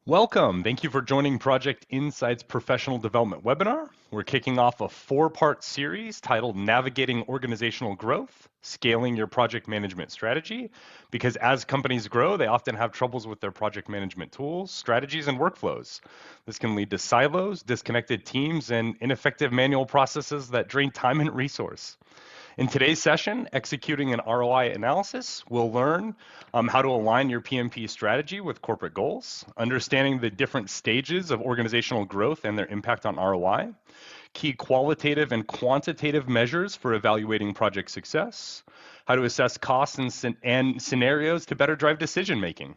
Welcome. Thank you for joining Project Insight's professional development webinar. We're kicking off a four-part series titled Navigating Organizational Growth, Scaling Your Project Management Strategy, because as companies grow, they often have troubles with their project management tools, strategies, and workflows. This can lead to silos, disconnected teams, and ineffective manual processes that drain time and resource. In today's session, Executing an ROI Analysis, we'll learn how to align your PMP strategy with corporate goals, understanding the different stages of organizational growth and their impact on ROI, key qualitative and quantitative measures for evaluating project success, how to assess costs and scenarios to better drive decision making.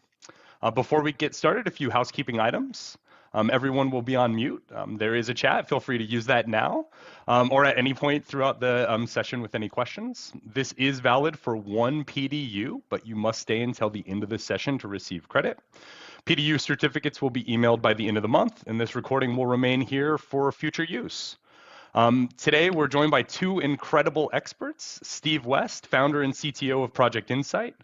Before we get started, a few housekeeping items. Everyone will be on mute. There is a chat. Feel free to use that now or at any point throughout the session with any questions. This is valid for one PDU, but you must stay until the end of the session to receive credit. PDU certificates will be emailed by the end of the month, and this recording will remain here for future use. Today, we're joined by two incredible experts, Steve West, founder and CTO of Project Insight.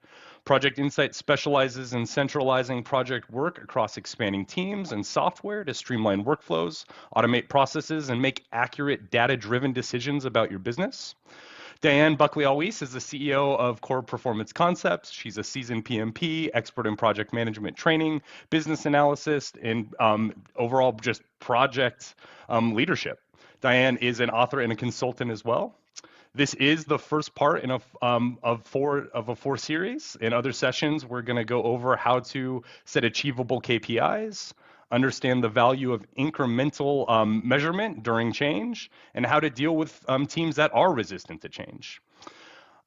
Project Insight specializes in centralizing project work across expanding teams and software to streamline workflows, automate processes, and make accurate data-driven decisions about your business. Diane Buckley-Altwies is the CEO of Core Performance Concepts. She's a seasoned PMP, expert in project management training, business analysis, and overall just project leadership. Diane is an author and a consultant as well. This is the first part in of a four series. In other sessions, we're going to go over how to set achievable KPIs, understand the value of incremental measurement during change, and how to deal with teams that are resistant to change.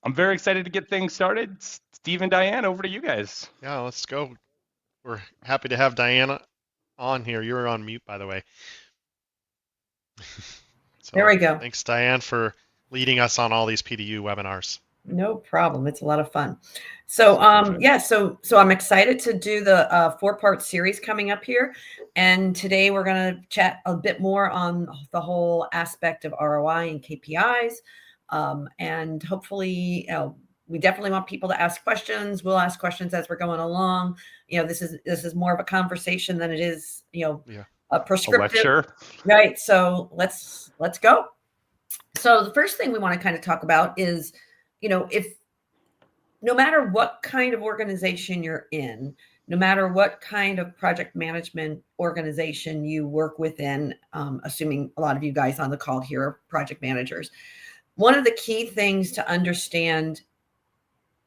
I'm very excited to get things started. Steve and Diane, over to you guys. Yeah, let's go. We're happy to have Diana on here. You're on mute, by the way. So there we go. Thanks, Diane, for leading us on all these PDU webinars. No problem. It's a lot of fun. So, so I'm excited to do the four-part series coming up here. And today we're going to chat a bit more on the whole aspect of ROI and KPIs. And hopefully, we definitely want people to ask questions. We'll ask questions as we're going along. This is more of a conversation than it is, a prescriptive. A lecture. Right. So let's go. So the first thing we want to kind of talk about is, if no matter what kind of organization you're in, no matter what kind of project management organization you work within, assuming a lot of you guys on the call here are project managers, one of the key things to understand,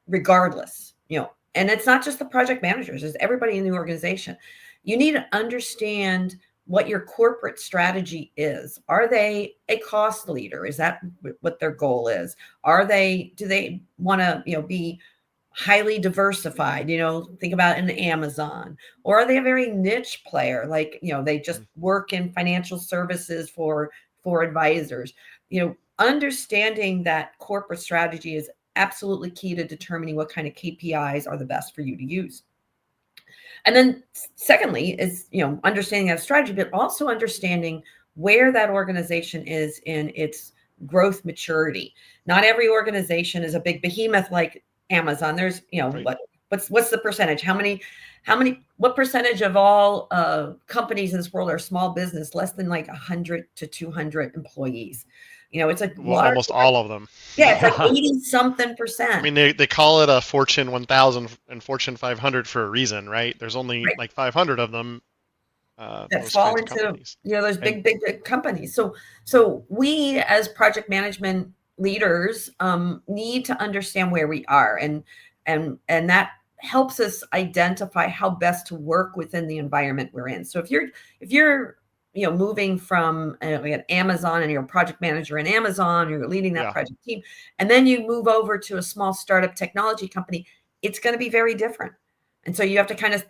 regardless, and it's not just the project managers, it's everybody in the organization, you need to understand what your corporate strategy is. Are they a cost leader? Is that what their goal is? Do they want to, be highly diversified? Think about an Amazon, or are they a very niche player? Like, they just work in financial services for advisors. Understanding that corporate strategy is absolutely key to determining what kind of KPIs are the best for you to use. And then secondly is, understanding that strategy, but also understanding where that organization is in its growth maturity. Not every organization is a big behemoth like Amazon. There's, right. What's the percentage? What percentage of all companies in this world are small business, less than like 100 to 200 employees? It's like almost all of them. Yeah, it's like 80-something%. I mean, they call it a Fortune 1000 and Fortune 500 for a reason, right? There's only like 500 of them. That fall into those big companies. So we as project management leaders need to understand where we are, and that helps us identify how best to work within the environment we're in. So if you're moving from an Amazon and you're a project manager in Amazon, you're leading that project team, and then you move over to a small startup technology company, it's going to be very different. And so you have to kind of,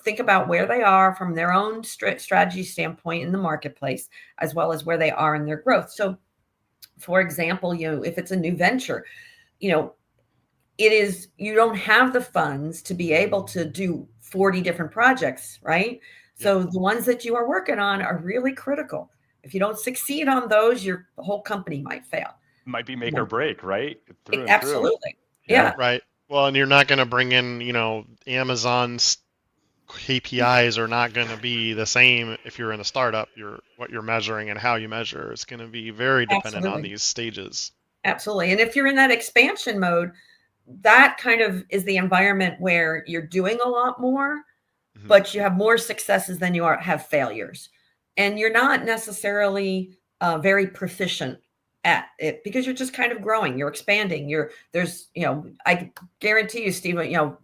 think about where they are from their own strategy standpoint in the marketplace, as well as where they are in their growth. So for example, if it's a new venture, you don't have the funds to be able to do 40 different projects, right? So the ones that you are working on are really critical. If you don't succeed on those, the whole company might fail. Might be make or break, right? Absolutely. Yeah. Right. Well, and you're not going to bring in, Amazon's KPIs are not going to be the same if you're in a startup. What you're measuring and how you measure is going to be very dependent on Absolutely. these stages. Absolutely. And if you're in that expansion mode, that kind of is the environment where you're doing a lot more, Mhm. but you have more successes than have failures. And you're not necessarily very proficient at it because you're just kind of growing, you're expanding. I guarantee you, Steve,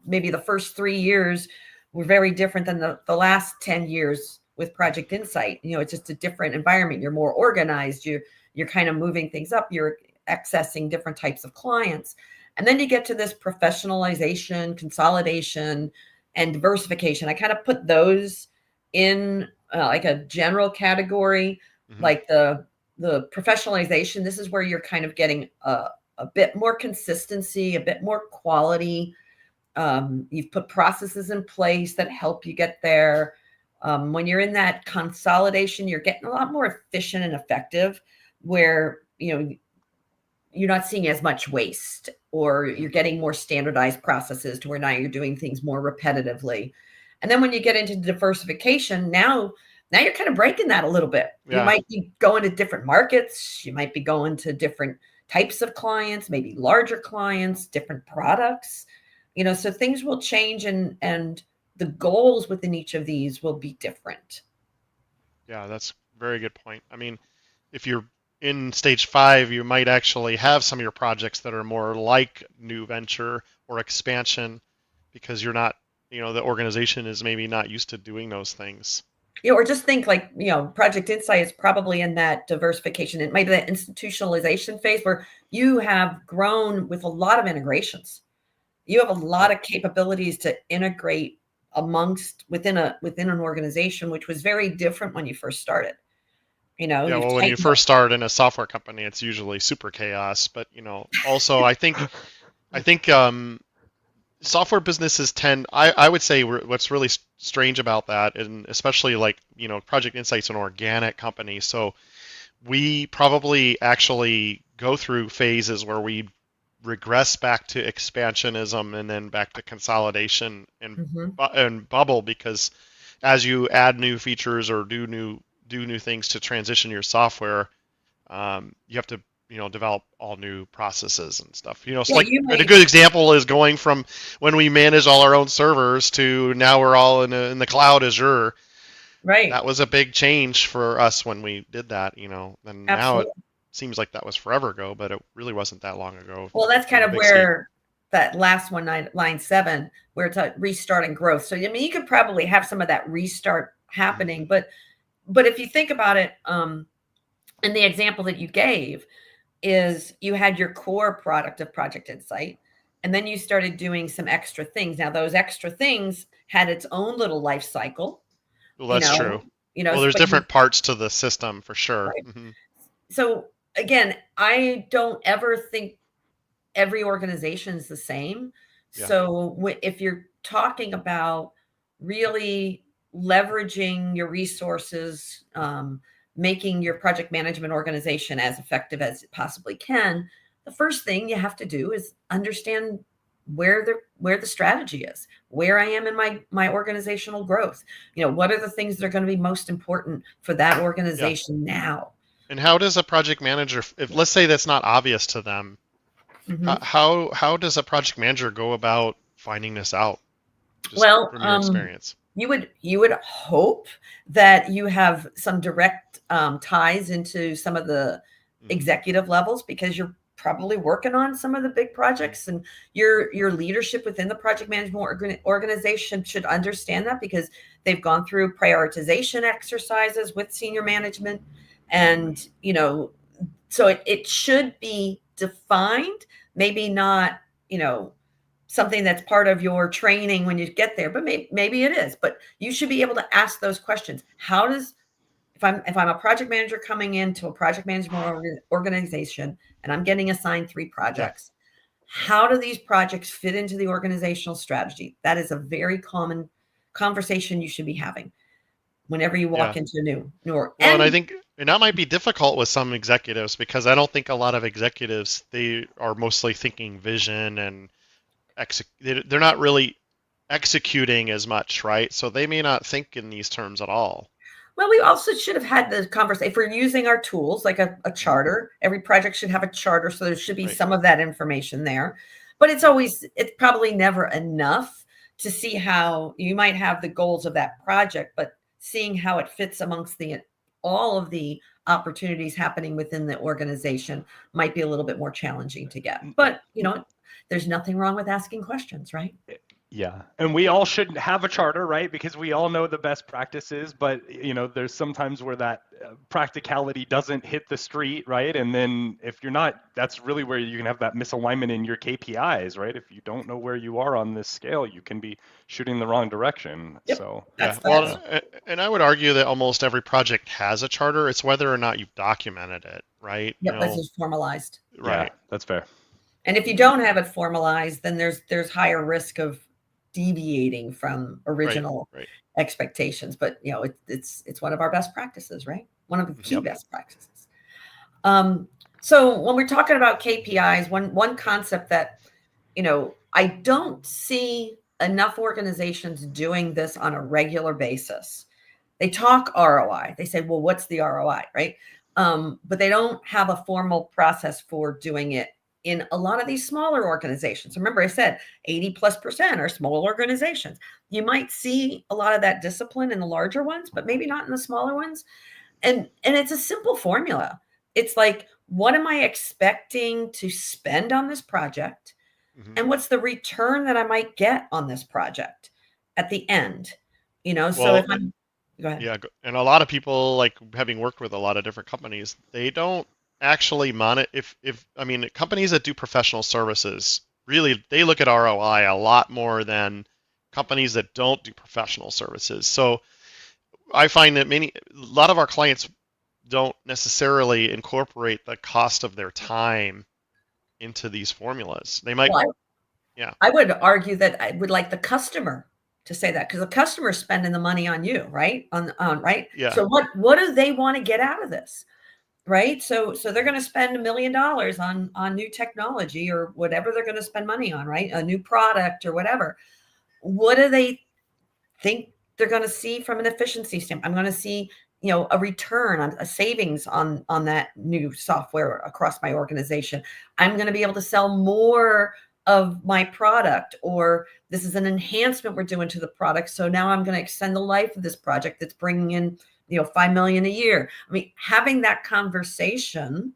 maybe the first 3 years were very different than the last 10 years with Project Insight. It's just a different environment. You're more organized. You're kind of moving things up. You're accessing different types of clients. And then you get to this professionalization, consolidation, and diversification. I kind of put those in like a general category, like the professionalization. This is where you're kind of getting a bit more consistency, a bit more quality. You've put processes in place that help you get there. When you're in that consolidation, you're getting a lot more efficient and effective, where you're not seeing as much waste, or you're getting more standardized processes to where now you're doing things more repetitively. And then when you get into diversification, now you're kind of breaking that a little bit. Yeah. You might be going to different markets. You might be going to different types of clients, maybe larger clients, different products, so things will change, and the goals within each of these will be different. Yeah, that's a very good point. I mean, if you're in stage 5, you might actually have some of your projects that are more like new venture or expansion, because you're not, the organization is maybe not used to doing those things. Or just think like, Project Insight is probably in that diversification. It might be that institutionalization phase where you have grown with a lot of integrations. You have a lot of capabilities to integrate within an organization, which was very different when you first started. Yeah, well, when you first start in a software company, it's usually super chaos. But also I think software businesses tend. I would say what's really strange about that, and especially like Project Insight's an organic company, so we probably actually go through phases where we regress back to expansionism and then back to consolidation and bubble, because as you add new features or do new things to transition your software, you have to develop all new processes and stuff. It's a good example is going from when we manage all our own servers to now we're all in the cloud Azure. Right. That was a big change for us when we did that. And Absolutely. now it seems like that was forever ago, but it really wasn't that long ago. Well, that's kind of where that last one, line 7, where it's a restart and growth. So, you could probably have some of that restart happening, but if you think about it, and the example that you gave is you had your core product of Project Insight, and then you started doing some extra things. Now, those extra things had its own little life cycle. Well, that's true. Well, there's different parts to the system for sure. Right. Mm-hmm. So again, I don't ever think every organization is the same. Yeah. So if you're talking about really leveraging your resources, making your project management organization as effective as it possibly can, the first thing you have to do is understand where the strategy is, where I am in my organizational growth. What are the things that are going to be most important for that organization now? And how does a project manager, if let's say that's not obvious to them, how does a project manager go about finding this out? Just from your experience. You would hope that you have some direct ties into some of the executive levels, because you're probably working on some of the big projects, and your leadership within the project management organization should understand that, because they've gone through prioritization exercises with senior management. And, so it should be defined, maybe not, something that's part of your training when you get there, but maybe it is. But you should be able to ask those questions. If I'm a project manager coming into a project management organization and I'm getting assigned 3 projects, how do these projects fit into the organizational strategy? That is a very common conversation you should be having whenever you walk into a new. And I think that might be difficult with some executives, because I don't think a lot of executives, they are mostly thinking vision and they're not really executing as much, right? So they may not think in these terms at all. Well, we also should have had the conversation. If we're using our tools like a charter, every project should have a charter. So there should be Right. some of that information there. But it's probably never enough to see how you might have the goals of that project, but seeing how it fits amongst all of the opportunities happening within the organization might be a little bit more challenging to get. But, there's nothing wrong with asking questions, right? Yeah, and we all should have a charter, right? Because we all know the best practices, but there's sometimes where that practicality doesn't hit the street, right? And then if you're not, that's really where you can have that misalignment in your KPIs, right? If you don't know where you are on this scale, you can be shooting the wrong direction. Yep. So yeah, well, and I would argue that almost every project has a charter. It's whether or not you've documented it, right? Yep, this is formalized. Right. Yeah, that's fair. And if you don't have it formalized, then there's higher risk of deviating from original expectations. But it's one of our best practices, right? One of the key best practices. So when we're talking about KPIs, one concept that I don't see enough organizations doing this on a regular basis. They talk ROI. They say, well, what's the ROI, right? But they don't have a formal process for doing it in a lot of these smaller organizations. Remember, I said 80+% are small organizations. You might see a lot of that discipline in the larger ones, but maybe not in the smaller ones. And it's a simple formula. It's like, what am I expecting to spend on this project? Mm-hmm. And what's the return that I might get on this project at the end? So if I'm, go ahead. Yeah, and a lot of people, like having worked with a lot of different companies, they don't actually monitor. Companies that do professional services, really, they look at ROI a lot more than companies that don't do professional services. So I find that a lot of our clients don't necessarily incorporate the cost of their time into these formulas. They might, I would argue that I would like the customer to say that, because the customer is spending the money on you, right? Right. Yeah. So what do they want to get out of this? Right. So they're going to spend $1 million on new technology or whatever they're going to spend money on, right? A new product or whatever. What do they think they're going to see from an efficiency standpoint? I'm going to see, a return on a savings on that new software across my organization. I'm going to be able to sell more of my product, or this is an enhancement we're doing to the product. So now I'm going to extend the life of this project that's bringing in $5 million a year. Having that conversation,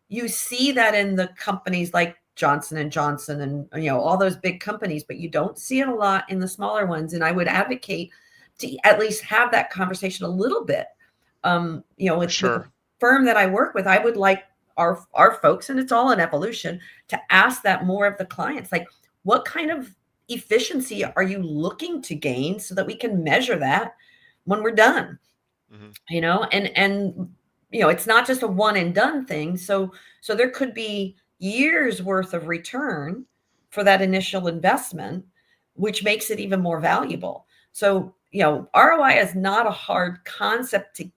you see that in the companies like Johnson & Johnson and, all those big companies, but you don't see it a lot in the smaller ones. And I would advocate to at least have that conversation a little bit. With the firm that I work with, I would like our folks, and it's all an evolution, to ask that more of the clients, like, what kind of efficiency are you looking to gain so that we can measure that when we're done? Mm-hmm. And it's not just a one and done thing. So there could be years worth of return for that initial investment, which makes it even more valuable. So, ROI is not a hard concept to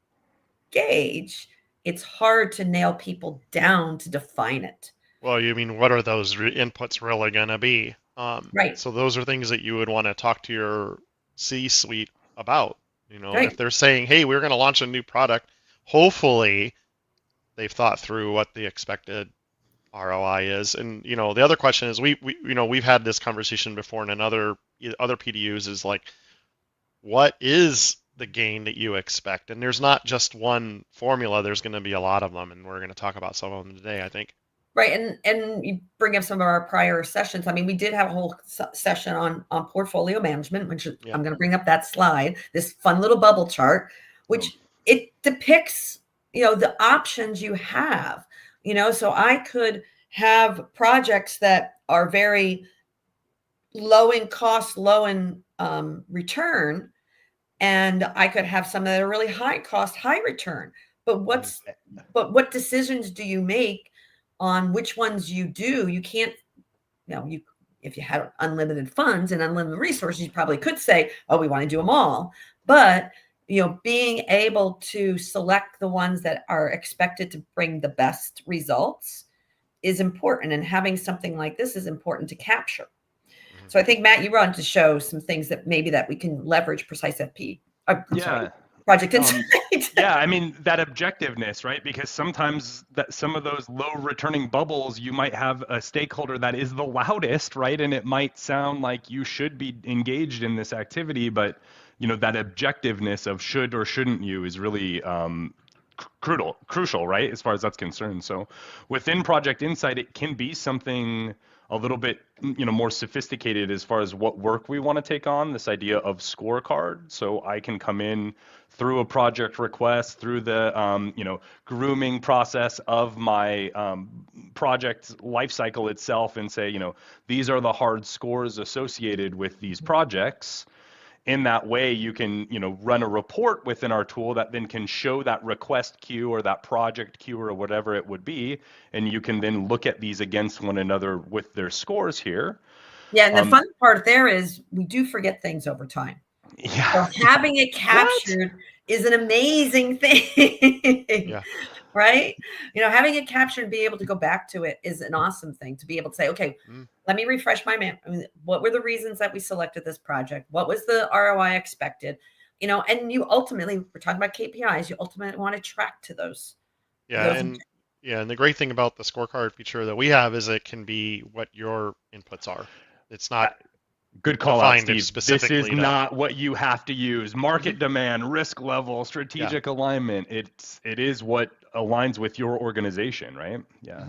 gauge. It's hard to nail people down to define it. Well, you mean, what are those inputs really going to be? Right. So those are things that you would want to talk to your C-suite about. Right. If they're saying, hey, we're going to launch a new product, hopefully they've thought through what the expected ROI is. And, the other question is, we've had this conversation before in other PDUs, is like, what is the gain that you expect? And there's not just one formula. There's going to be a lot of them, and we're going to talk about some of them today, I think. Right. And you bring up some of our prior sessions. We did have a whole session on portfolio management, which I'm going to bring up that slide, this fun little bubble chart, which it depicts, the options you have, so I could have projects that are very low in cost, low in return. And I could have some that are really high cost, high return. But what decisions do you make on which ones you do? You can't, if you had unlimited funds and unlimited resources, you probably could say, oh, we want to do them all. But, being able to select the ones that are expected to bring the best results is important. And having something like this is important to capture. So I think, Matt, you want to show some things that maybe that we can leverage Precise FP. Sorry, Project Insight. Yeah, I mean, that objectiveness, right? Because sometimes that some of those low returning bubbles, you might have a stakeholder that is the loudest, right? And it might sound like you should be engaged in this activity, but that objectiveness of should or shouldn't you is really crucial, right? As far as that's concerned. So within Project Insight, it can be something a little bit more sophisticated as far as what work we want to take on, this idea of scorecard. So I can come in through a project request, through the grooming process of my project lifecycle itself, and say, these are the hard scores associated with these projects. In that way, you can run a report within our tool that then can show that request queue or that project queue or whatever it would be, and you can then look at these against one another with their scores here. Yeah, and the fun part there is we do forget things over time. Yeah. So having it captured is an amazing thing. Yeah. Right? Having it captured and be able to go back to it is an awesome thing, to be able to say, okay, let me refresh my memory. I mean, what were the reasons that we selected this project? What was the ROI expected? And you ultimately, we're talking about KPIs, you ultimately want to track to those. Yeah. And the great thing about the scorecard feature that we have is it can be what your inputs are. It's not good call out, Steve. This is not what you have to use. Market demand, risk level, strategic alignment. It is what aligns with your organization, right? Yeah.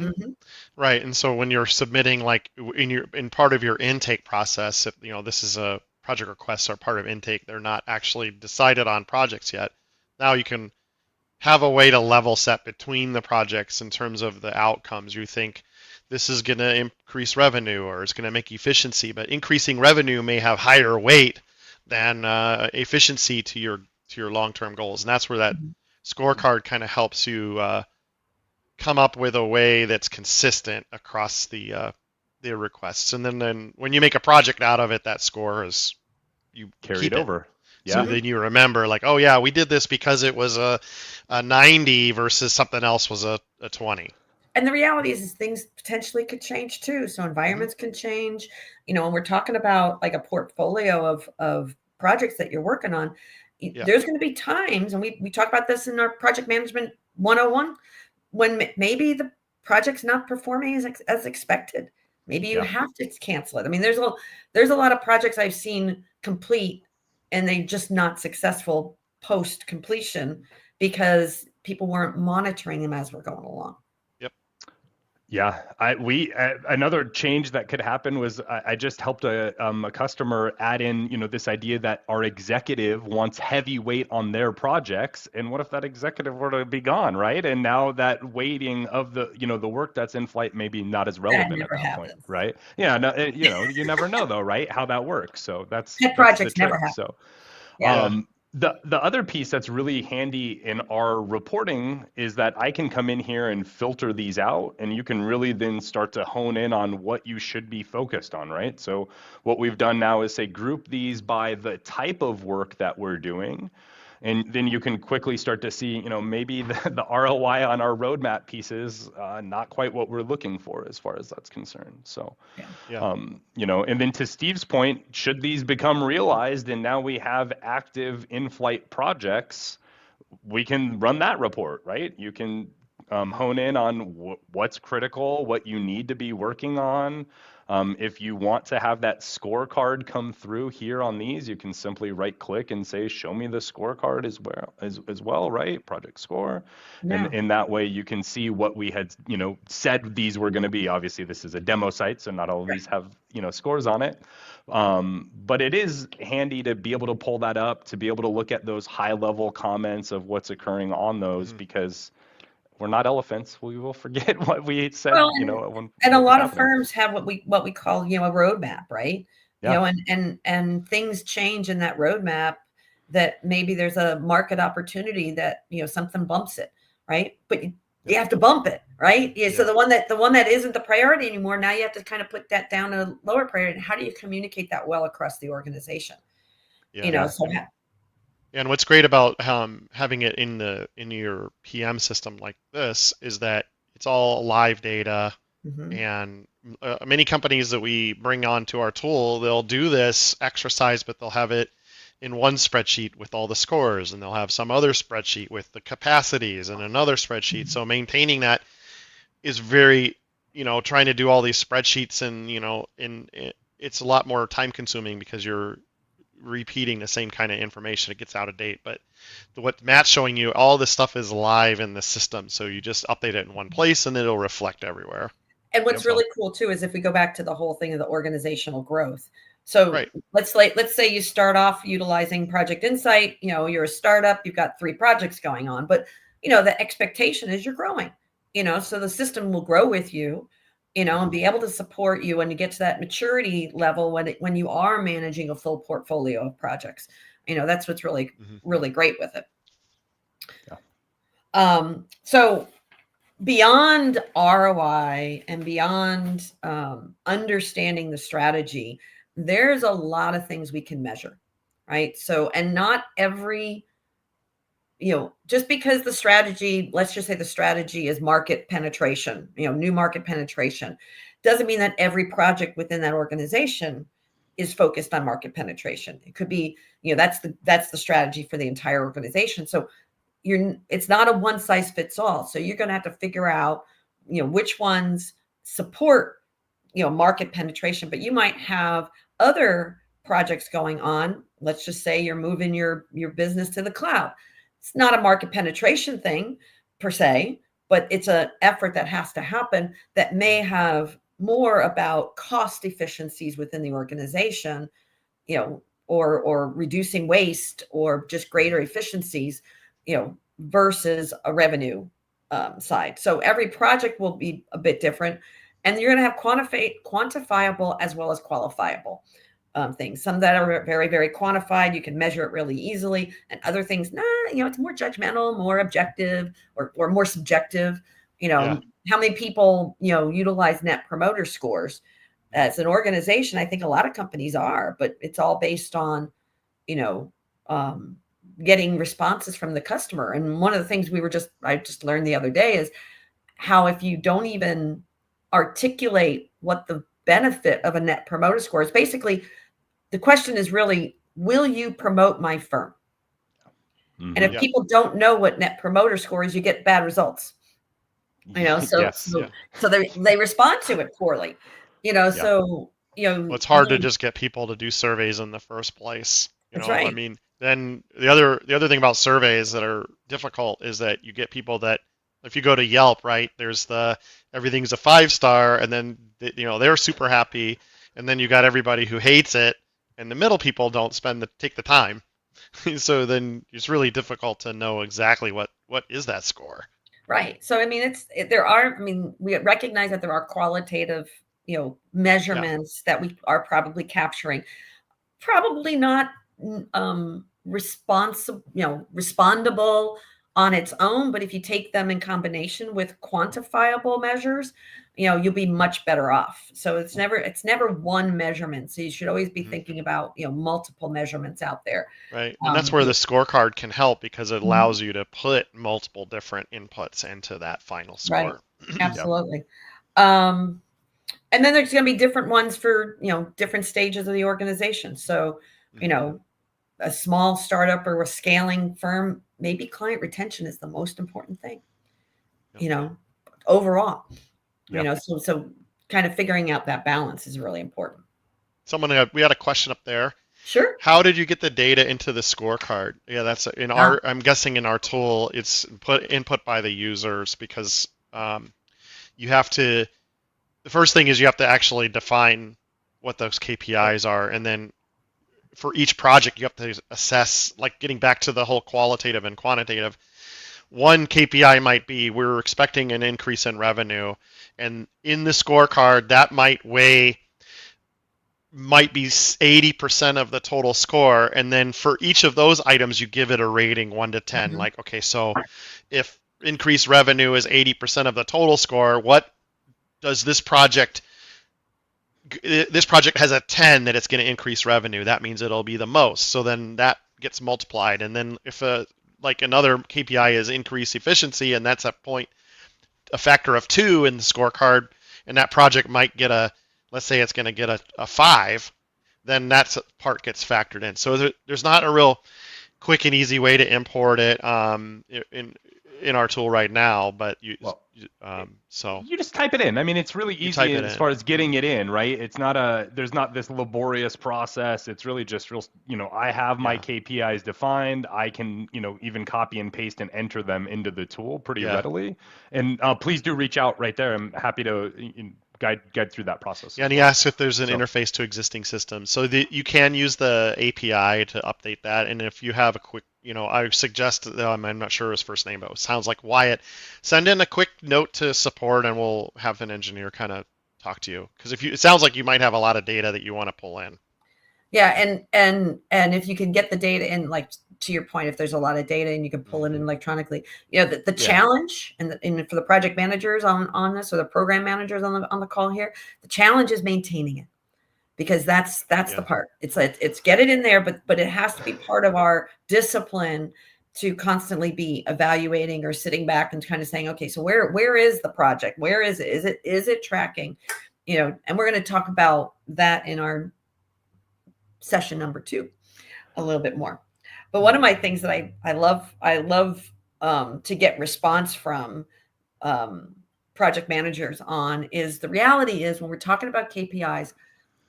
Right. And so when you're submitting, like in part of your intake process, if this is a project requests are part of intake, they're not actually decided on projects yet. Now you can have a way to level set between the projects in terms of the outcomes. You think this is going to increase revenue or it's going to make efficiency, but increasing revenue may have higher weight than efficiency to your long-term goals. And that's where that scorecard kind of helps you come up with a way that's consistent across the requests. And then when you make a project out of it, that score is you carried over. Yeah. So then you remember, like, oh yeah, we did this because it was a 90 versus something else was a 20. And the reality is things potentially could change too. So environments can change. When we're talking about like a portfolio of projects that you're working on, there's going to be times, and we talk about this in our project management 101, when maybe the project's not performing as expected. Maybe you have to cancel it. I mean, there's a lot of projects I've seen complete and they just not successful post completion because people weren't monitoring them as we're going along. Yeah, another change that could happen was I just helped a customer add in, this idea that our executive wants heavy weight on their projects, and what if that executive were to be gone, right? And now that weighting of the, the work that's in flight maybe not as relevant at that point, right? Yeah, no, you never know though, right? How that works. So that's projects never happen. So, The other piece that's really handy in our reporting is that I can come in here and filter these out, and you can really then start to hone in on what you should be focused on, right? So what we've done now is say group these by the type of work that we're doing. And then you can quickly start to see, maybe the ROI on our roadmap pieces, not quite what we're looking for as far as that's concerned. So, and then to Steve's point, should these become realized and now we have active in-flight projects, we can run that report, right? You can hone in on what's critical, what you need to be working on. If you want to have that scorecard come through here on these, you can simply right click and say, show me the scorecard as well, right? Project score. Yeah. And in that way, you can see what we had, said these were going to be. Obviously, this is a demo site, so not all of these have, scores on it. But it is handy to be able to pull that up, to be able to look at those high level comments of what's occurring on those, because we're not elephants. We will forget what we said. Well, and a lot of firms have what we call a roadmap, right? Yeah. And things change in that roadmap. That maybe there's a market opportunity that something bumps it, right? But you have to bump it, right? Yeah. So the one that isn't the priority anymore, now you have to kind of put that down to a lower priority. And how do you communicate that well across the organization? Yeah. And what's great about having it in your PM system like this is that it's all live data. Mhm. And many companies that we bring onto our tool, they'll do this exercise, but they'll have it in one spreadsheet with all the scores, and they'll have some other spreadsheet with the capacities and another spreadsheet. So maintaining that is very, trying to do all these spreadsheets, and it's a lot more time consuming because you're repeating the same kind of information. It gets out of date. But what Matt's showing you, all this stuff is live in the system, so you just update it in one place and it'll reflect everywhere. And what's So really cool too is if we go back to the whole thing of the organizational growth. So right. let's say you start off utilizing Project Insight. You're a startup, you've got 3 projects going on, but the expectation is you're growing. So the system will grow with you, and be able to support you when you get to that maturity level when you are managing a full portfolio of projects. That's what's really really great with it. Yeah. So beyond ROI and beyond understanding the strategy, there's a lot of things we can measure, right? So, and not every, just because the strategy, let's just say the strategy is market penetration, new market penetration, doesn't mean that every project within that organization is focused on market penetration. It could be, that's the strategy for the entire organization. So it's not a one size fits all. So you're going to have to figure out, which ones support, market penetration, but you might have other projects going on. Let's just say you're moving your business to the cloud. It's not a market penetration thing per se, but it's an effort that has to happen that may have more about cost efficiencies within the organization, or reducing waste or just greater efficiencies, versus a revenue side. So every project will be a bit different, and you're going to have quantifiable as well as qualifiable things. Some that are very, very quantified, you can measure it really easily, and other things, it's more judgmental, more objective, or more subjective. How many people, utilize net promoter scores as an organization? I think a lot of companies are, but it's all based on, getting responses from the customer. And one of the things I just learned the other day is how if you don't even articulate what the benefit of a net promoter score is, basically the question is really, will you promote my firm? And if people don't know what net promoter score is, you get bad results. So they respond to it poorly. So well, it's hard to just get people to do surveys in the first place. That's right. I mean, then the other thing about surveys that are difficult is that you get people that, if you go to Yelp, right, there's everything's a 5-star, and then they're super happy, and then you got everybody who hates it, and the middle people don't take the time. So then it's really difficult to know exactly what is that score. Right. So I mean, we recognize that there are qualitative, measurements that we are probably capturing. Probably not respondable on its own, but if you take them in combination with quantifiable measures, you'll be much better off. So it's never one measurement. So you should always be thinking about, multiple measurements out there. Right. And that's where the scorecard can help, because it allows you to put multiple different inputs into that final score. Right. Absolutely. And then there's going to be different ones for, different stages of the organization. So, a small startup or a scaling firm, maybe client retention is the most important thing, overall. So kind of figuring out that balance is really important. We had a question up there. Sure. How did you get the data into the scorecard? Yeah, that's I'm guessing in our tool, it's input by the users, because you have to, the first thing is you have to actually define what those KPIs are, and then for each project you have to assess, like getting back to the whole qualitative and quantitative. One KPI might be, we're expecting an increase in revenue, and in the scorecard that might be 80% of the total score, and then for each of those items you give it a rating 1 to 10. Like, okay, so if increased revenue is 80% of the total score, what does this project has a 10 that it's going to increase revenue, that means it'll be the most. So then that gets multiplied. And then if like another KPI is increase efficiency, and that's a factor of 2 in the scorecard, and that project might get let's say it's going to get a 5, then that part gets factored in. So there's not a real quick and easy way to import it in our tool right now, but so you just type it in. I mean, it's really easy as far as getting it in, right? It's not there's not this laborious process. It's really just real, I have my KPIs defined. I can, even copy and paste and enter them into the tool pretty readily. And please do reach out right there. I'm happy to guide through that process. Yeah, and he asks if there's an interface to existing systems. So you can use the API to update that. And if you have a quick, I suggest, I'm not sure his first name, but it sounds like Wyatt, send in a quick note to support and we'll have an engineer kind of talk to you. Because it sounds like you might have a lot of data that you want to pull in. Yeah, and if you can get the data in, like to your point, if there's a lot of data and you can pull it in electronically, the challenge and for the project managers on this, or the program managers on the call here, the challenge is maintaining it, because that's the part. It's get it in there, but it has to be part of our discipline to constantly be evaluating or sitting back and kind of saying, okay, so where is the project? Where is it? Is it tracking? And we're going to talk about that in our session number 2 a little bit more. But one of my things that I love to get response from project managers on is, the reality is when we're talking about KPIs,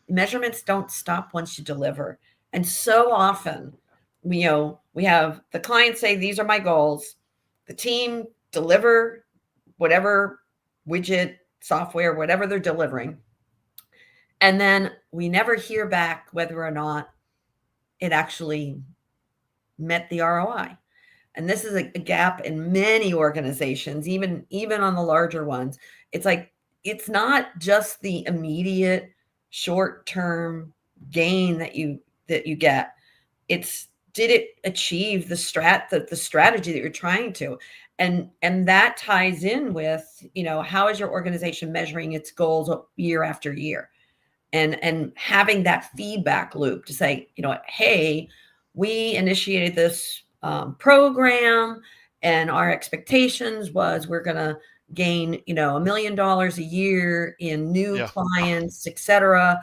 measurements don't stop once you deliver. And so often we have the client say, these are my goals, the team deliver whatever widget, software, whatever they're delivering, and then we never hear back whether or not it actually met the ROI. And this is a gap in many organizations, even on the larger ones. It's like, it's not just the immediate short-term gain that you get. It's, did it achieve the strategy that you're trying to? And that ties in with, how is your organization measuring its goals year after year? And having that feedback loop to say, hey, we initiated this program, and our expectations was we're going to gain, $1 million a year in new clients, et cetera.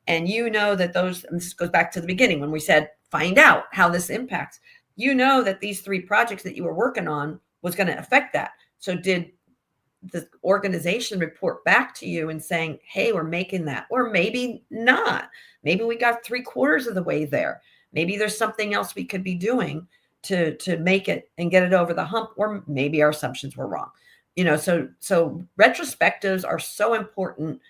And that this goes back to the beginning when we said, find out how this impacts. That these 3 projects that you were working on was going to affect that. So did the organization report back to you and saying, hey, we're making that? Or maybe not. Maybe we got 3/4 of the way there. Maybe there's something else we could be doing to make it and get it over the hump, or maybe our assumptions were wrong. So retrospectives are so important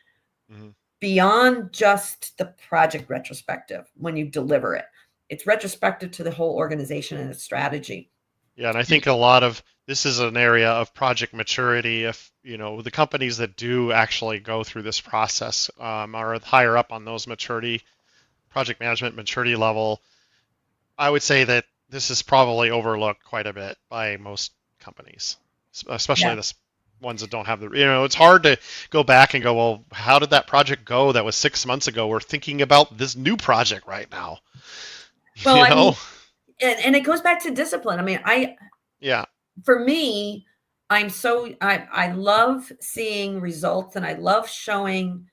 beyond just the project retrospective. When you deliver it, it's retrospective to the whole organization and its strategy. Yeah, and I think a lot of this is an area of project maturity. If the companies that do actually go through this process are higher up on those project management maturity level, I would say that this is probably overlooked quite a bit by most companies, especially the ones that don't have it's hard to go back and go, well, how did that project go? That was 6 months ago. We're thinking about this new project right now. Well, and it goes back to discipline. I mean, for me, I love seeing results, and I love showing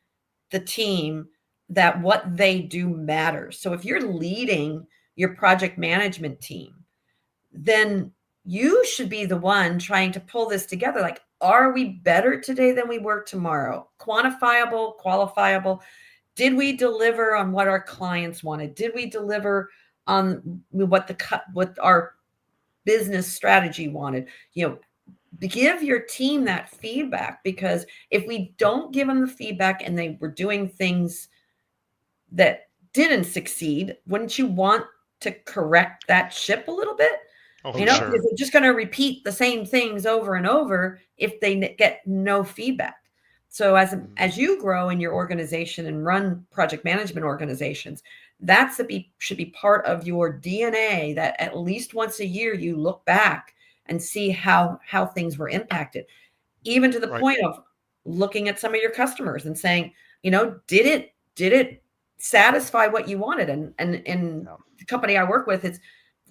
the team that what they do matters. So if you're leading your project management team, then you should be the one trying to pull this together. Like, are we better today than we were tomorrow? Quantifiable, qualifiable. Did we deliver on what our clients wanted? Did we deliver on what our business strategy wanted? Give your team that feedback, because if we don't give them the feedback and they were doing things that didn't succeed, wouldn't you want to correct that ship a little bit? Sure. Because they're just going to repeat the same things over and over if they get no feedback. So as you grow in your organization and run project management organizations, should be part of your DNA, that at least once a year you look back and see how things were impacted, even to the point of looking at some of your customers and saying, did it satisfy what you wanted? And the company I work with, it's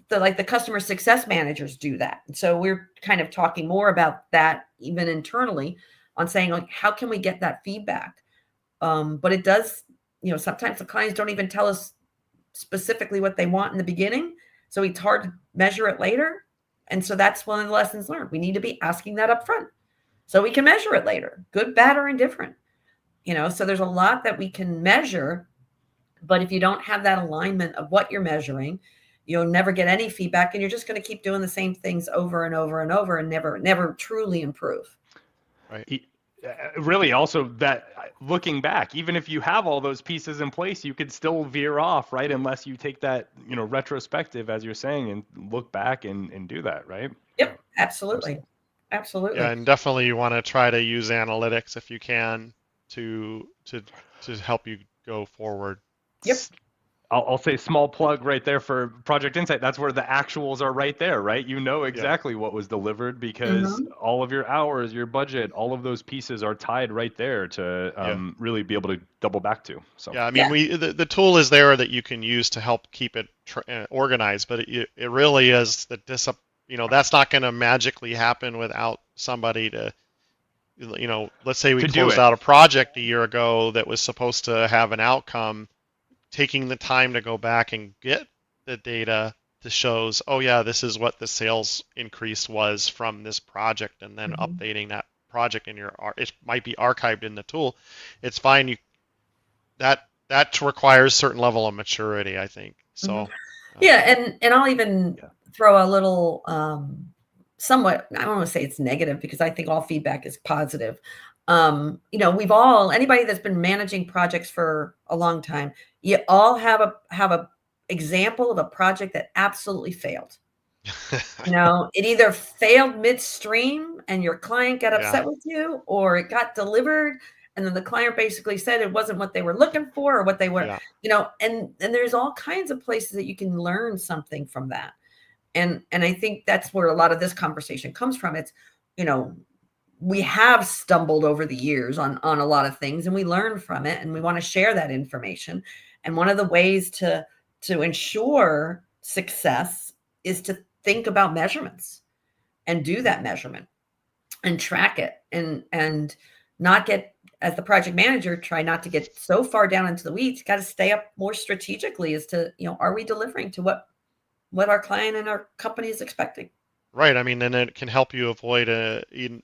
the customer success managers do that. And so we're kind of talking more about that even internally, on saying, like, how can we get that feedback? But it does, sometimes the clients don't even tell us specifically what they want in the beginning. So it's hard to measure it later. And so that's one of the lessons learned. We need to be asking that up front so we can measure it later, good, bad, or indifferent. So there's a lot that we can measure, but if you don't have that alignment of what you're measuring, you'll never get any feedback, and you're just going to keep doing the same things over and over and over and never truly improve. Right. Really, also that looking back, even if you have all those pieces in place, you could still veer off, right? Unless you take that, retrospective, as you're saying, and look back and do that, right? Yep, absolutely. Absolutely. Yeah, and definitely you want to try to use analytics if you can to help you go forward. Yep. I'll say small plug right there for Project Insight. That's where the actuals are right there, right? You know exactly what was delivered because all of your hours, your budget, all of those pieces are tied right there to really be able to double back to. So yeah, I mean, the tool is there that you can use to help keep it organized, but it really is the that's not going to magically happen without somebody to, let's say we closed out a project a year ago that was supposed to have an outcome. Taking the time to go back and get the data that shows, oh yeah, this is what the sales increase was from this project, and then updating that project in it might be archived in the tool. It's fine. That requires certain level of maturity, I think. So and I'll even throw a little somewhat, I don't want to say it's negative because I think all feedback is positive. Anybody that's been managing projects for a long time, you all have a example of a project that absolutely failed. It either failed midstream and your client got upset with you, or it got delivered and then the client basically said it wasn't what they were looking for or what they were, and there's all kinds of places that you can learn something from that. And I think that's where a lot of this conversation comes from. It's, we have stumbled over the years on a lot of things, and we learn from it, and we want to share that information. And one of the ways to ensure success is to think about measurements and do that measurement and track it, and not get, as the project manager, try not to get so far down into the weeds. Got to stay up more strategically as to, are we delivering to what our client and our company is expecting? Right. I mean, and it can help you avoid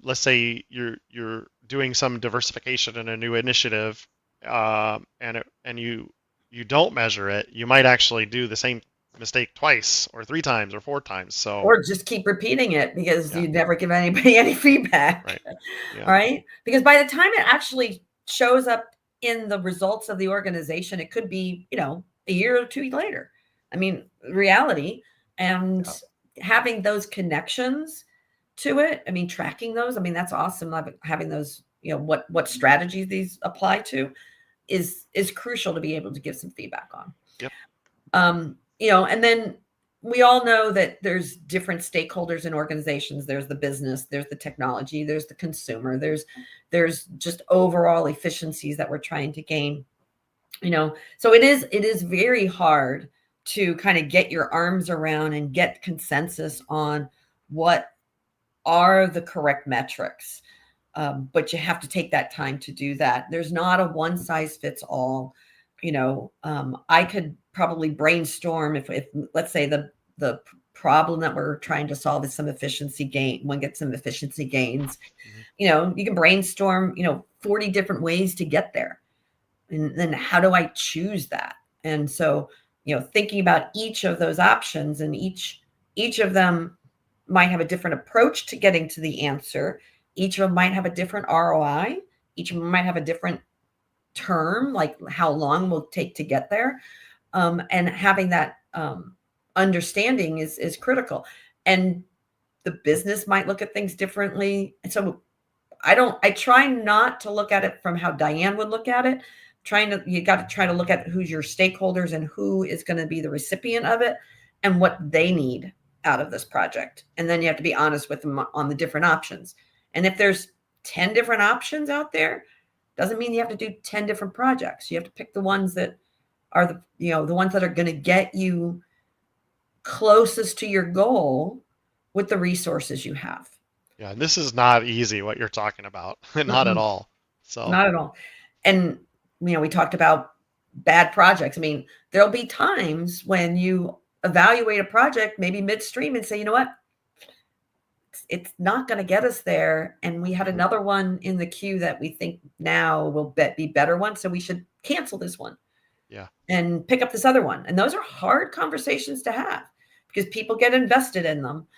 let's say you're doing some diversification in a new initiative, and you don't measure it. You might actually do the same mistake twice or 3 times or 4 times. So, or just keep repeating it because you never give anybody any feedback. Right. Yeah. Right. Because by the time it actually shows up in the results of the organization, it could be, a year or 2 later. I mean, reality. And having those connections to it, I mean, tracking those, I mean, that's awesome. Having those, what strategies these apply to is crucial to be able to give some feedback on. Yep. And then we all know that there's different stakeholders in organizations. There's the business, there's the technology, there's the consumer, there's just overall efficiencies that we're trying to gain. So it is very hard to kind of get your arms around and get consensus on what are the correct metrics. But you have to take that time to do that. There's not a one size fits all. I could probably brainstorm if let's say the problem that we're trying to solve is some efficiency gain. One gets some efficiency gains. You can brainstorm, 40 different ways to get there. And then how do I choose that? And so, thinking about each of those options, and each of them might have a different approach to getting to the answer. Each of them might have a different ROI. Each of them might have a different term, like how long will it take to get there. And having that understanding is critical. And the business might look at things differently. And so I try not to look at it from how Diane would look at it. You got to try to look at who's your stakeholders and who is going to be the recipient of it and what they need out of this project. And then you have to be honest with them on the different options. And if there's 10 different options out there, doesn't mean you have to do 10 different projects. You have to pick the ones that are the ones that are going to get you closest to your goal with the resources you have. Yeah, and this is not easy what you're talking about. Not at Mm-mm, all. So not at all. And we talked about bad projects. I mean, there'll be times when you evaluate a project, maybe midstream, and say, you know what, it's not going to get us there. And we had another one in the queue that we think now will be better one. So we should cancel this one yeah, and pick up this other one. And those are hard conversations to have because people get invested in them.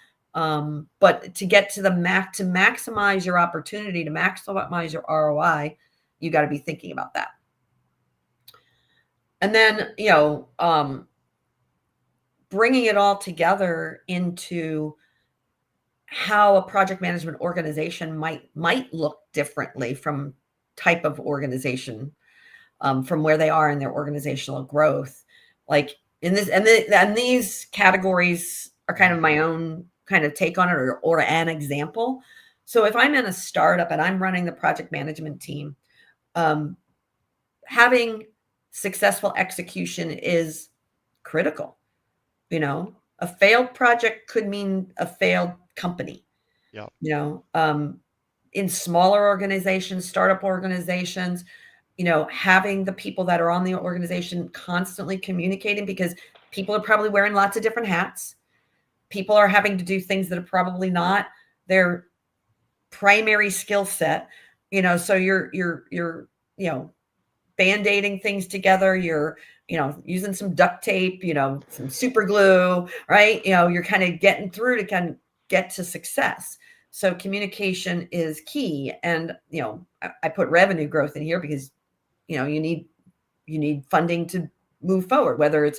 But to get to to maximize your opportunity, to maximize your ROI, you got to be thinking about that. And then, bringing it all together into how a project management organization might look differently from type of organization, from where they are in their organizational growth. Like in this, and these categories are kind of my own kind of take on it, or an example. So if I'm in a startup and I'm running the project management team, having successful execution is critical. A failed project could mean a failed company. yeah, In smaller organizations, startup organizations, having the people that are on the organization constantly communicating, because people are probably wearing lots of different hats. People are having to do things that are probably not their primary skill set. So you're band-aiding things together. You're using some duct tape, some super glue, right? You're kind of getting through to kind of get to success. So communication is key. And I put revenue growth in here because you need funding to move forward, whether it's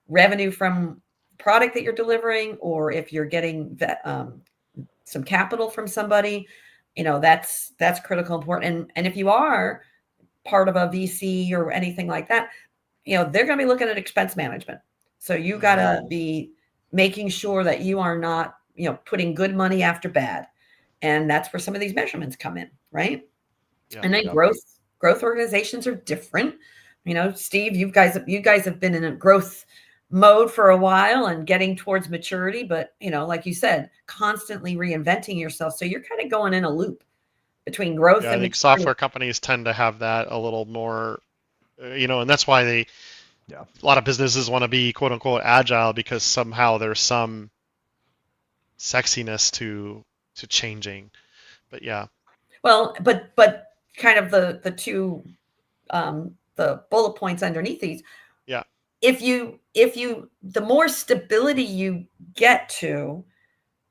revenue from product that you're delivering, or if you're getting some capital from somebody, that's critical, important. And if you are part of a VC or anything like that, they're going to be looking at expense management. So you got to be making sure that you are not, putting good money after bad. And that's where some of these measurements come in, right? yeah, And then yeah. growth organizations are different. Steve, you guys have been in a growth mode for a while and getting towards maturity, but like you said, constantly reinventing yourself. So you're kind of going in a loop between growth Yeah, and I think maturity. software companies tend to have that a little more, and that's why a lot of businesses want to be quote unquote agile, because somehow there's some sexiness to changing. But yeah, Well, but kind of the two the bullet points underneath these. yeah, If you the more stability you get to,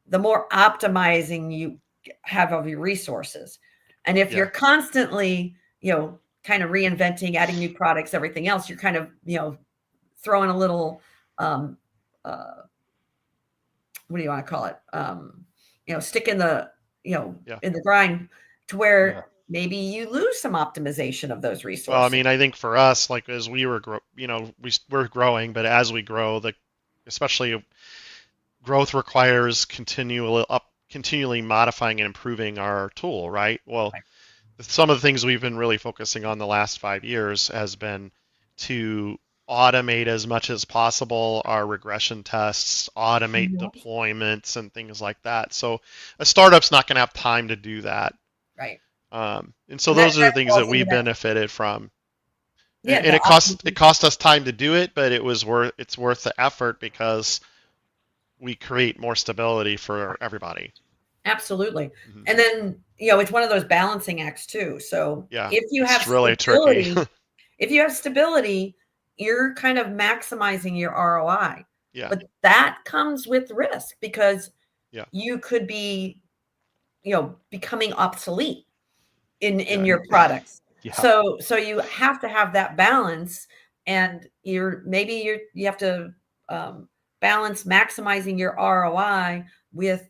the more optimizing you have of your resources. And if you're constantly, kind of reinventing, adding new products, everything else, you're kind of, throwing a little, what do you want to call it? Stick in the, in the grind, to where maybe you lose some optimization of those resources. Well, I mean, I think for us, like as we were, we're growing, but as we grow, especially growth requires continually modifying and improving our tool, right? Well, some of the things we've been really focusing on the last 5 years has been to automate as much as possible our regression tests, automate deployments and things like that. So a startup's not going to have time to do that. Right. And so those are the things that we benefited from. Yeah, and it cost us time to do it, but it's worth the effort because we create more stability for everybody. Absolutely. Mm-hmm. And then, it's one of those balancing acts too. So if you have really stability, you're kind of maximizing your ROI. Yeah. But that comes with risk, because you could be, becoming obsolete in your products. Yeah. So you have to have that balance, and you have to balance maximizing your ROI with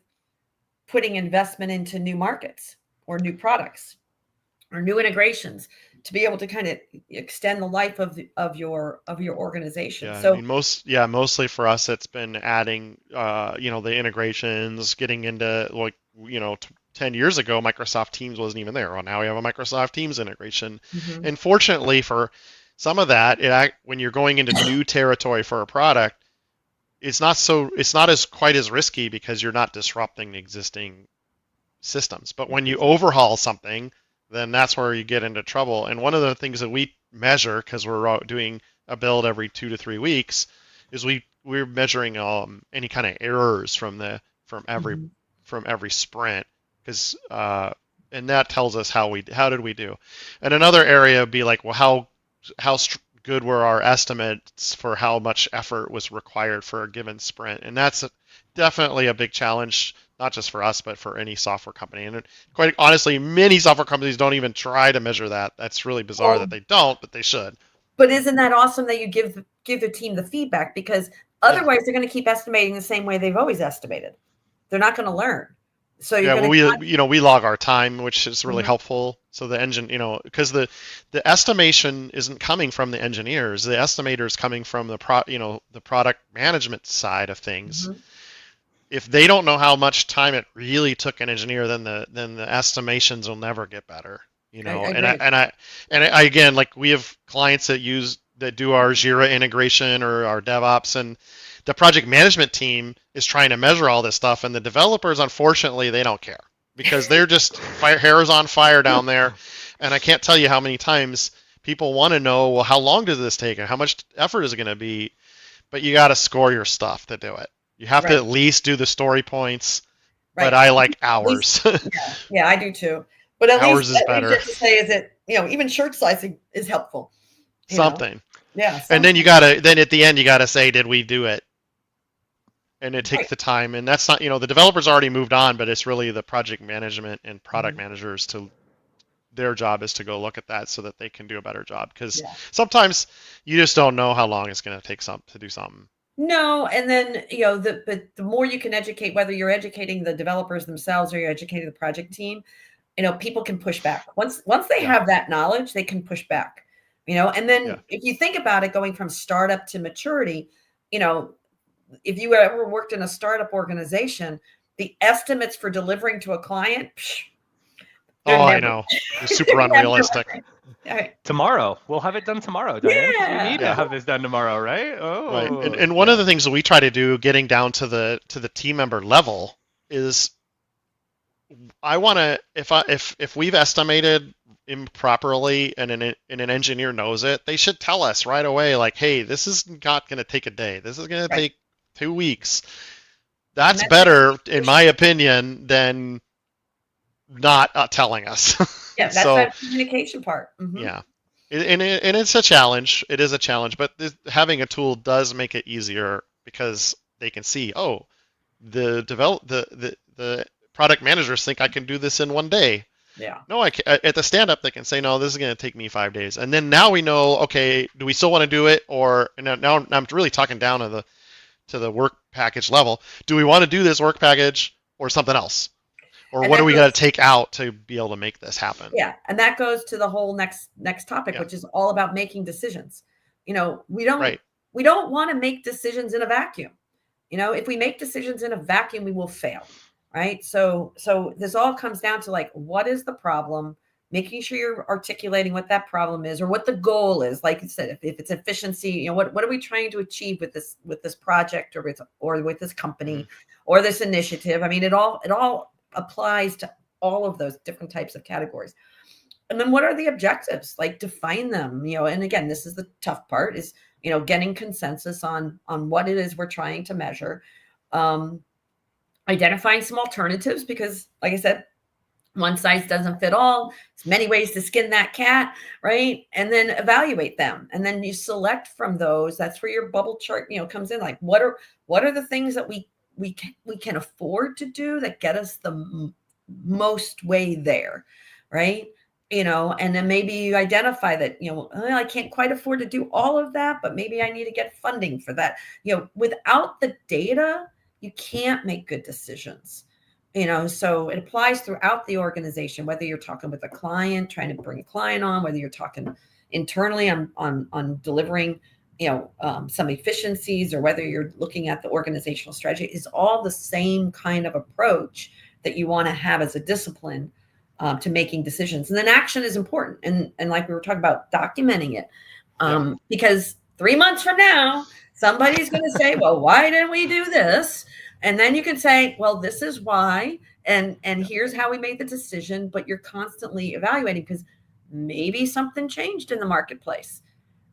putting investment into new markets or new products or new integrations to be able to kind of extend the life of your organization. Yeah, so I mean, mostly for us, it's been adding, the integrations, getting into 10 years ago, Microsoft Teams wasn't even there. Well, now we have a Microsoft Teams integration. Mm-hmm. And fortunately for some of that, when you're going into new territory for a product, it's not quite as risky because you're not disrupting the existing systems. But when you overhaul something, then that's where you get into trouble. And one of the things that we measure, because we're doing a build every 2 to 3 weeks, is we're measuring any kind of errors from every sprint, because and that tells us how did we do. And another area would be like, well, how good were our estimates for how much effort was required for a given sprint? And that's definitely a big challenge, not just for us, but for any software company. And quite honestly, many software companies don't even try to measure that. That's really bizarre that they don't, but they should. But isn't that awesome that you give the team the feedback? Because otherwise they're going to keep estimating the same way they've always estimated. They're not going to learn. So we log our time, which is really helpful. So the engine, because the estimation isn't coming from the engineers, the estimator is coming from the product management side of things. If they don't know how much time it really took an engineer, then the estimations will never get better. I again, like, we have clients that do our Jira integration or our DevOps, and the project management team is trying to measure all this stuff, and the developers, unfortunately, they don't care, because they're just hair is on fire down there. And I can't tell you how many times people want to know, well, how long does this take and how much effort is it going to be? But you got to score your stuff to do it. You have to at least do the story points, but I like hours. Yeah, I do too. But at hours least is better. Just to say is that, even short slicing is helpful. Something. Yeah. And then then at the end you gotta say, did we do it? And it takes the time, and that's not, the developers already moved on, but it's really the project management and product managers their job is to go look at that so that they can do a better job. Because sometimes you just don't know how long it's going to take to do something. No, and then the more you can educate, whether you're educating the developers themselves or you're educating the project team, people can push back. Once they have that knowledge, they can push back. And then if you think about it, going from startup to maturity, if you ever worked in a startup organization, the estimates for delivering to a client, I know, it's super unrealistic. Tomorrow, we'll have it done tomorrow, Diane. We need to have this done tomorrow, right? Right. And one of the things that we try to do, getting down to the team member level, is I want to, if we've estimated improperly and an engineer knows it, they should tell us right away, like, hey, this is not going to take a day. This is going to take 2 weeks. That's better, in my opinion, than not telling us. Yeah, that's that communication part. Yeah. And it's a challenge. It is a challenge, but having a tool does make it easier, because they can see, the product managers think I can do this in 1 day. Yeah. No, I can't. At the stand-up, they can say, no, this is going to take me 5 days. And then now we know, okay, do we still want to do it? Or now I'm really talking down to the work package level. Do we want to do this work package or something else? Or what do we got to take out to be able to make this happen? Yeah, and that goes to the whole next topic, which is all about making decisions. We don't want to make decisions in a vacuum. If we make decisions in a vacuum, we will fail. Right. So this all comes down to, like, what is the problem? Making sure you're articulating what that problem is or what the goal is. Like you said, if it's efficiency, what are we trying to achieve with this project or with this company or this initiative? I mean, it all applies to all of those different types of categories. And then what are the objectives? Like, define them, and again, this is the tough part, is, getting consensus on what it is we're trying to measure. Identifying some alternatives, because, like I said, one size doesn't fit all. There's many ways to skin that cat, right? And then evaluate them, and then you select from those. That's where your bubble chart, comes in. Like, what are the things that we can afford to do that get us the most way there, right? And then maybe you identify that, I can't quite afford to do all of that, but maybe I need to get funding for that. Without the data, you can't make good decisions, so it applies throughout the organization, whether you're talking with a client, trying to bring a client on, whether you're talking internally on delivering, some efficiencies, or whether you're looking at the organizational strategy. Is all the same kind of approach that you want to have as a discipline to making decisions. And then action is important. And like we were talking about, documenting it, because 3 months from now, somebody's going to say, well, why didn't we do this? And then you can say, well, this is why, and here's how we made the decision, but you're constantly evaluating because maybe something changed in the marketplace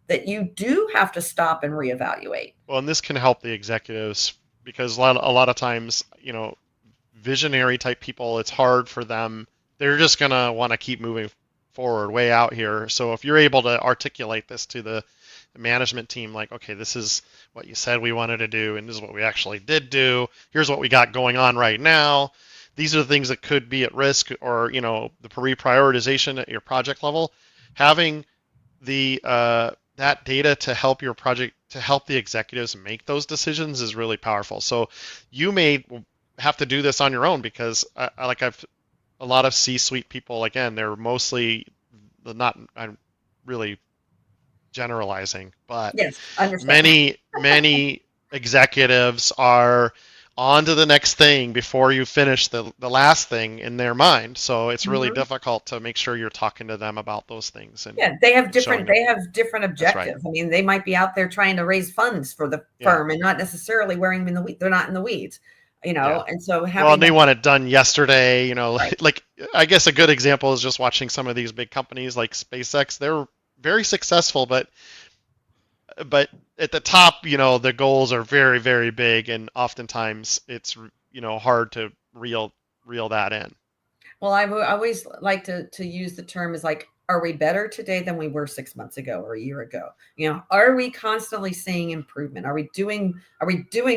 that you do have to stop and reevaluate. Well, and this can help the executives because a lot of times, visionary type people, it's hard for them. They're just going to want to keep moving forward way out here. So if you're able to articulate this to the management team, like, okay, this is what you said we wanted to do, and this is what we actually did do. Here's what we got going on right now. These are the things that could be at risk, or the reprioritization at your project level. Having the that data to help your project, to help the executives make those decisions is really powerful. So you may have to do this on your own because I've a lot of C-suite people, again, they're mostly not, I'm really generalizing, but yes, understand. many executives are on to the next thing before you finish the last thing in their mind. So it's really difficult to make sure you're talking to them about those things. And yeah, they have different objectives. Right. I mean, they might be out there trying to raise funds for the firm and not necessarily wearing them in the weeds. They're not in the weeds, and so and they want it done yesterday, right. like I guess a good example is just watching some of these big companies like SpaceX. They're very successful, but at the top, the goals are very, very big, and oftentimes it's hard to reel that in. Well, I always like to use the term is like, are we better today than we were 6 months ago or a year ago? Are we constantly seeing improvement? Are we doing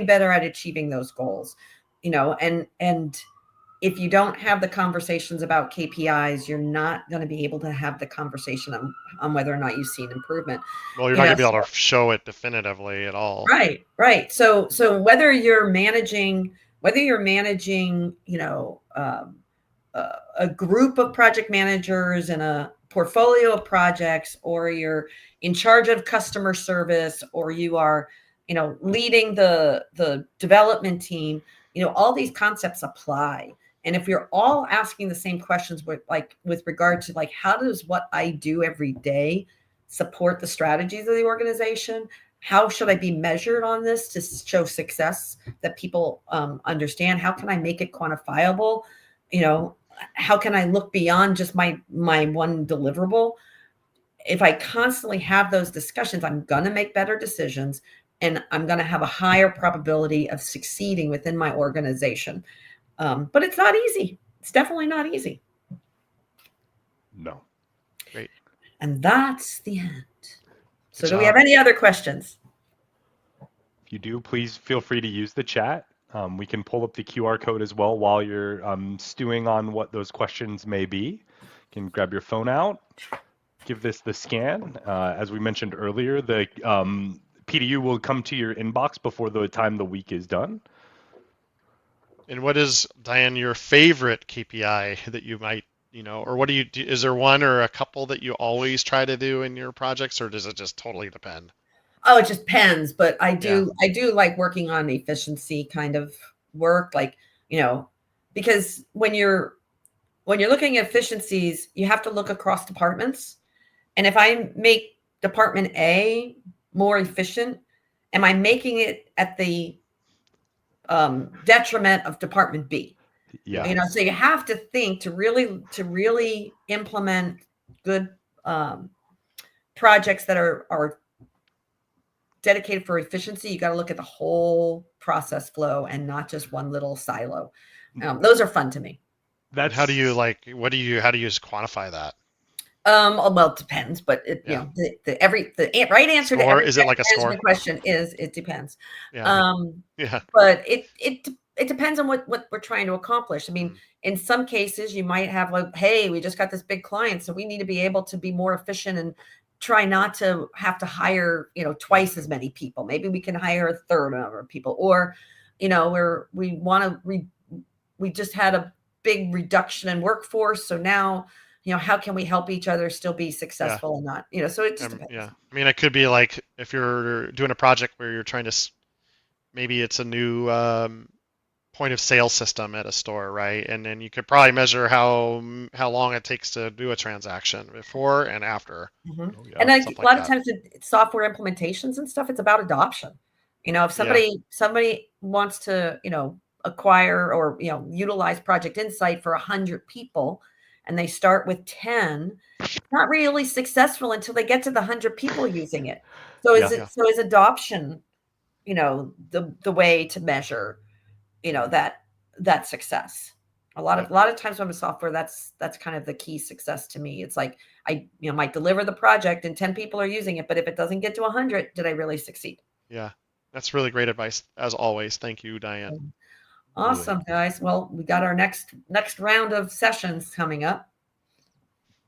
better at achieving those goals? And if you don't have the conversations about KPIs, you're not going to be able to have the conversation on whether or not you've seen improvement. Well, you're not going to be able to show it definitively at all. Right. So whether you're managing, a group of project managers and a portfolio of projects, or you're in charge of customer service, or you are, leading the development team, all these concepts apply. And if you're all asking the same questions with regard to how does what I do every day support the strategies of the organization? How should I be measured on this to show success that people understand? How can I make it quantifiable? How can I look beyond just my one deliverable? If I constantly have those discussions, I'm going to make better decisions, and I'm going to have a higher probability of succeeding within my organization. But it's not easy. It's definitely not easy. No. Great. And that's the end. So do we have any other questions? If you do, please feel free to use the chat. We can pull up the QR code as well while you're stewing on what those questions may be. You can grab your phone out, give this the scan. As we mentioned earlier, the PDU will come to your inbox before the time the week is done. And what is, Diane, your favorite KPI that you might, or what do you do? Is there one or a couple that you always try to do in your projects, or does it just totally depend? Oh, it just depends, but I do like working on efficiency kind of work, because when you're looking at efficiencies, you have to look across departments. And if I make department A more efficient, am I making it at the detriment of department B? Yeah. So you have to think to really implement good projects that are dedicated for efficiency. You got to look at the whole process flow and not just one little silo. Those are fun to me. How do you quantify that? Well, it depends, but the right answer to every is it like a score question is it depends. Yeah. But it depends on what we're trying to accomplish. I mean, in some cases you might have hey, we just got this big client, so we need to be able to be more efficient and try not to have to hire, twice as many people. Maybe we can hire a third number of people, or, we just had a big reduction in workforce. So now, how can we help each other still be successful and not, so it just depends. Yeah. I mean, it could be like if you're doing a project where you're trying to, maybe it's a new point of sale system at a store, right? And then you could probably measure how long it takes to do a transaction before and after. Mm-hmm. And a lot of times software implementations and stuff, it's about adoption. You know, if somebody wants to, acquire or, utilize Project Insight for 100 people and they start with 10, not really successful until they get to the 100 people using it. So is adoption, the way to measure, that success. A lot of times when I'm a software, that's kind of the key success to me. It's like I might deliver the project and 10 people are using it, but if it doesn't get to 100, did I really succeed? Yeah, that's really great advice as always. Thank you, Diane. Awesome, guys. Well, we got our next round of sessions coming up.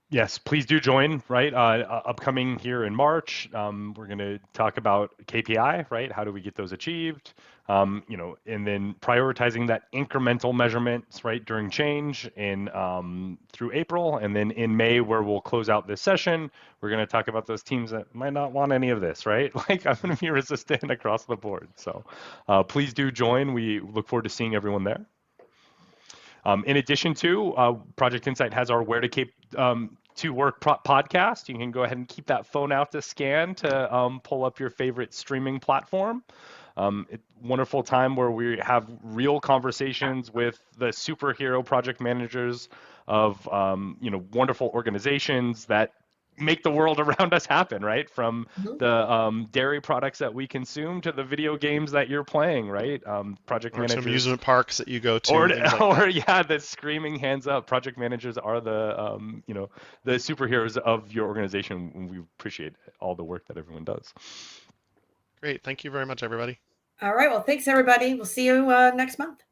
Yes, please do join, right? Upcoming here in March, we're going to talk about KPI, right? How do we get those achieved? And then prioritizing that incremental measurements, right, during change in through April. And then in May, where we'll close out this session, we're going to talk about those teams that might not want any of this, right? Like I'm going to be resistant across the board. So please do join. We look forward to seeing everyone there. In addition to, Project Insight has our Where to Work podcast. You can go ahead and keep that phone out to scan to pull up your favorite streaming platform. Wonderful time where we have real conversations with the superhero project managers of wonderful organizations that make the world around us happen, right? From the dairy products that we consume to the video games that you're playing, right? Project managers, amusement parks that you go to, or that. The screaming hands up. Project managers are the the superheroes of your organization, and we appreciate all the work that everyone does. Great, thank you very much, everybody. All right, well, thanks everybody. We'll see you next month.